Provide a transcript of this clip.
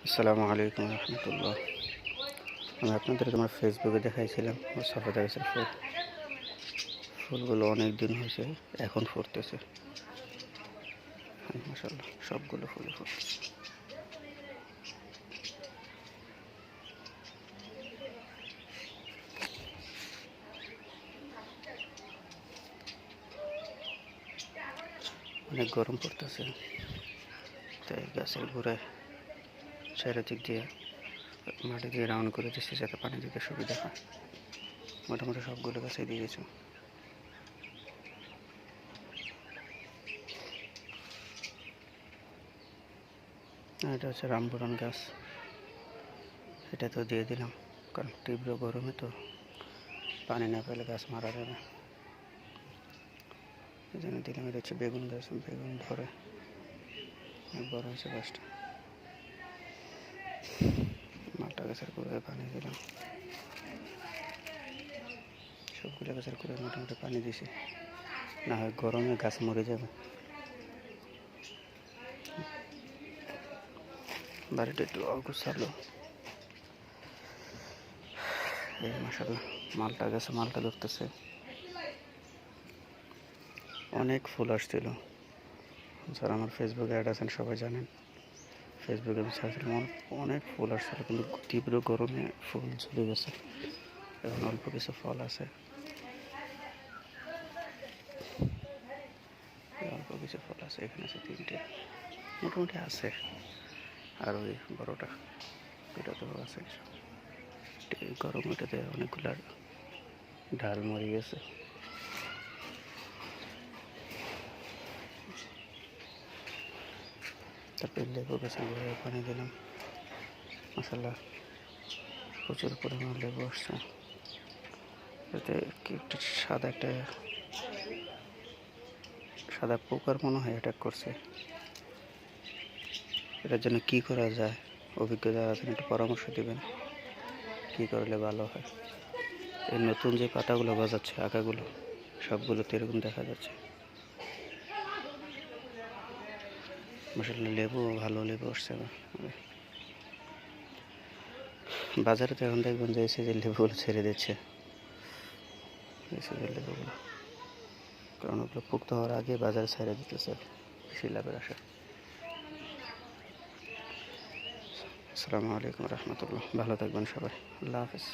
আসসালামু আলাইকুম রহমতুল্লাহ। আমি আপনাদের তোমার ফেসবুকে দেখাইছিলাম ও সফেদা গাছের ফুলগুলো অনেক দিন হয়েছে, এখন ফুটতেছে। মাশাআল্লাহ, সবগুলো ফুলে ফুটতেছে। অনেক গরম পড়তেছে, তাই গাছের গোড়ায় চারিদিক দিয়ে মাটি দিয়ে রাউন্ড করে দিচ্ছি যাতে পানি দিতে সুবিধা হয়। মোটামুটি সবগুলো গাছে দিয়েছি। এটা হচ্ছে রামপুরান গাছ, এটা তো দিয়ে দিলাম কারণ তীব্র গরমে তো পানি না পেলে গাছ মারা যাবে, এই জন্য দিলাম। এটা হচ্ছে বেগুন গাছ, বেগুন ধরে অনেক বড় হয়েছে গাছটা। মালটা গাছের গোড়ায় পানি দিলাম, সবগুলো গাছের গোড়ায় মোটামুটি পানি দিছি, না হয় গরমে গাছ মরে যাবে। বাড়িটা একটু অগোছালো। এই মাশাআল্লাহ, মালটা গাছে মালটা ধরতেছে। অনেক ফুল আসছিল, যারা আমার ফেসবুকে অ্যাড আছেন সবাই জানেন। ফেসবুকে আমি ছাড়ছিলাম, অনেক ফুল আসছিল, কিন্তু তীব্র গরমে ফুল ঝরে গেছে। এখন অল্প কিছু ফল আছে, অল্প কিছু ফল আছে। এখানে আছে তিনটে, মোটামুটি আছে। আর ওই বড়টা এটাতেও আছে। গরম ওটাতে অনেকগুলো ডাল মরে গেছে। তারপরে লেবু গাছে গোড়ায় পানি দিলাম। মাশাআল্লাহ, প্রচুর পরিমাণ লেবু আসছে। এতে কি একটা সাদা পোকার মনে হয় অ্যাটাক করছে। এটার জন্য কি করা যায়, অভিজ্ঞ যারা আছেন একটু পরামর্শ দিবেন, কি করলে ভালো হয়। এই নতুন যে পাতাগুলো গজাচ্ছে, আগাগুলো সবগুলোতে এরকম দেখা যাচ্ছে। মাশাআল্লাহ, লেবু ভালো লেবু আসছে। বাজারে তো এখন দেখবেন যে এসে যে লেবুগুলো ছেড়ে দিচ্ছে, এসে যে লেবুগুলো, কারণ ওগুলো পুক্ত হওয়ার আগে বাজারে ছেড়ে দিতেছে বেশি লাভের আশা। আসসালামু আলাইকুম রহমতুল্লাহ, ভালো থাকবেন সবাই, আল্লাহ হাফেজ।